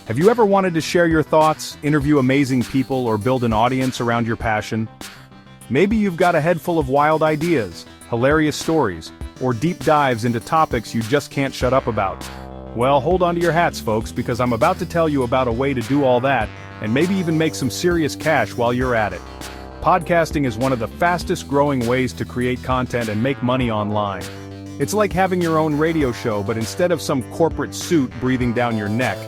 Have you ever wanted to share your thoughts, interview amazing people, or build an audience around your passion? Maybe you've got a head full of wild ideas, hilarious stories, or deep dives into topics you just can't shut up about. Well, hold on to your hats, folks, because I'm about to tell you about a way to do all that, and maybe even make some serious cash while you're at it. Podcasting is one of the fastest growing ways to create content and make money online. It's like having your own radio show, but instead of some corporate suit breathing down your neck,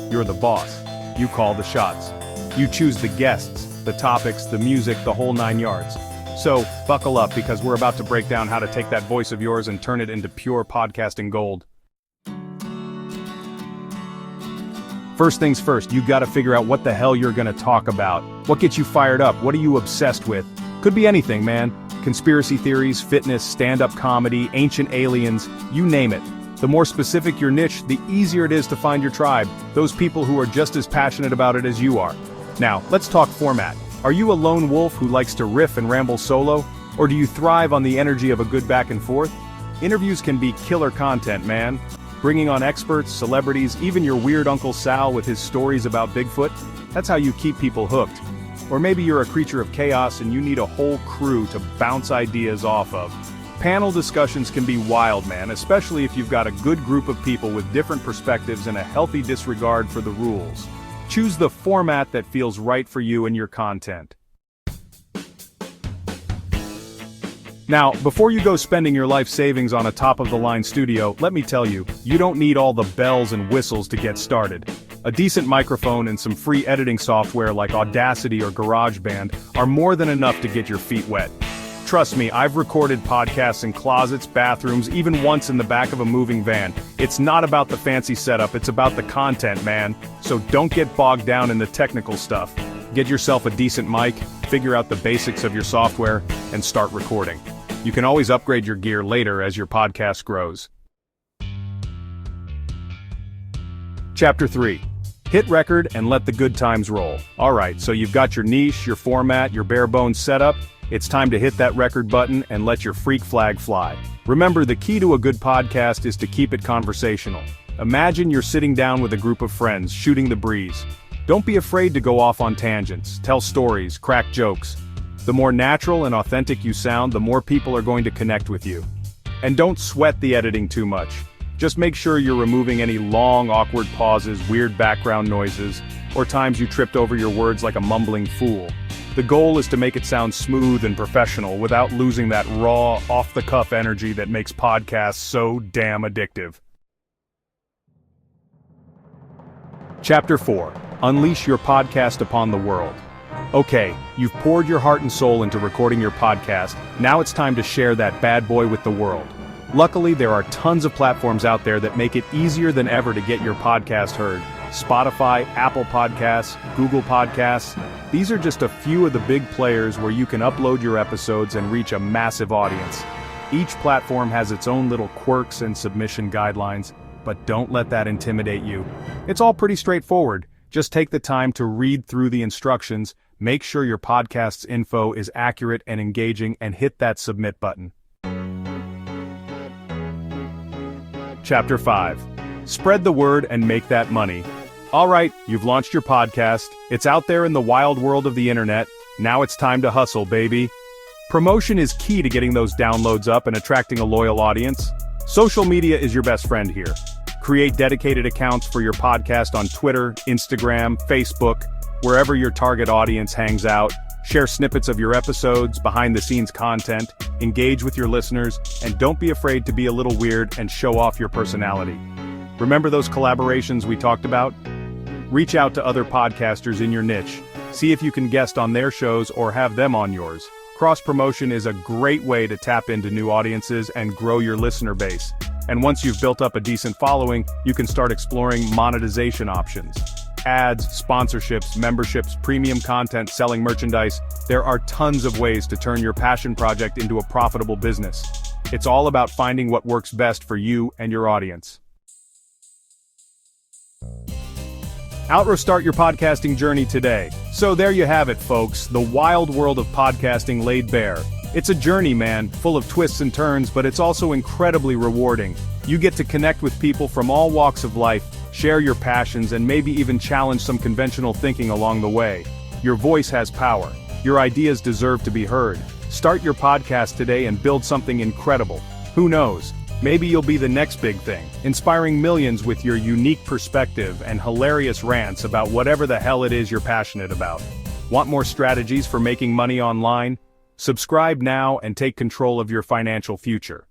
you're the boss. You call the shots. You choose the guests, the topics, the music, the whole 9 yards. So, buckle up because we're about to break down how to take that voice of yours and turn it into pure podcasting gold. First things first, you gotta figure out what the hell you're gonna talk about. What gets you fired up? What are you obsessed with? Could be anything, man. Conspiracy theories, fitness, stand-up comedy, ancient aliens, you name it. The more specific your niche, the easier it is to find your tribe, those people who are just as passionate about it as you are. Now, let's talk format. Are you a lone wolf who likes to riff and ramble solo? Or do you thrive on the energy of a good back and forth? Interviews can be killer content, man. Bringing on experts, celebrities, even your weird Uncle Sal with his stories about Bigfoot, that's how you keep people hooked. Or maybe you're a creature of chaos and you need a whole crew to bounce ideas off of. Panel discussions can be wild, man, especially if you've got a good group of people with different perspectives and a healthy disregard for the rules. Choose the format that feels right for you and your content. Now, before you go spending your life savings on a top-of-the-line studio, let me tell you, you don't need all the bells and whistles to get started. A decent microphone and some free editing software like Audacity or GarageBand are more than enough to get your feet wet. Trust me, I've recorded podcasts in closets, bathrooms, even once in the back of a moving van. It's not about the fancy setup, it's about the content, man. So don't get bogged down in the technical stuff. Get yourself a decent mic, figure out the basics of your software, and start recording. You can always upgrade your gear later as your podcast grows. Chapter 3. Hit record and let the good times roll. Alright, so you've got your niche, your format, your bare bones setup. It's time to hit that record button and let your freak flag fly. Remember, the key to a good podcast is to keep it conversational. Imagine you're sitting down with a group of friends, shooting the breeze. Don't be afraid to go off on tangents, tell stories, crack jokes. The more natural and authentic you sound, the more people are going to connect with you. And don't sweat the editing too much. Just make sure you're removing any long, awkward pauses, weird background noises, or times you tripped over your words like a mumbling fool. The goal is to make it sound smooth and professional without losing that raw, off-the-cuff energy that makes podcasts so damn addictive. Chapter 4. Unleash your podcast upon the world. Okay, you've poured your heart and soul into recording your podcast, now it's time to share that bad boy with the world. Luckily, there are tons of platforms out there that make it easier than ever to get your podcast heard. Spotify, Apple Podcasts, Google Podcasts. These are just a few of the big players where you can upload your episodes and reach a massive audience. Each platform has its own little quirks and submission guidelines, but don't let that intimidate you. It's all pretty straightforward. Just take the time to read through the instructions, make sure your podcast's info is accurate and engaging, and hit that submit button. Chapter 5. Spread the word and make that money. Alright, you've launched your podcast, it's out there in the wild world of the internet, now it's time to hustle, baby. Promotion is key to getting those downloads up and attracting a loyal audience. Social media is your best friend here. Create dedicated accounts for your podcast on Twitter, Instagram, Facebook, wherever your target audience hangs out. Share snippets of your episodes, behind-the-scenes content, engage with your listeners, and don't be afraid to be a little weird and show off your personality. Remember those collaborations we talked about? Reach out to other podcasters in your niche. See if you can guest on their shows or have them on yours. Cross-promotion is a great way to tap into new audiences and grow your listener base. And once you've built up a decent following, you can start exploring monetization options. Ads, sponsorships, memberships, premium content, selling merchandise. There are tons of ways to turn your passion project into a profitable business. It's all about finding what works best for you and your audience. Start your podcasting journey today. So there you have it, folks, the wild world of podcasting laid bare. It's a journey, man, full of twists and turns, but it's also incredibly rewarding. You get to connect with people from all walks of life, Share your passions and maybe even challenge some conventional thinking along the way. Your voice has power. Your ideas deserve to be heard. Start your podcast today and build something incredible. Who knows? Maybe you'll be the next big thing, inspiring millions with your unique perspective and hilarious rants about whatever the hell it is you're passionate about. Want more strategies for making money online? Subscribe now and take control of your financial future.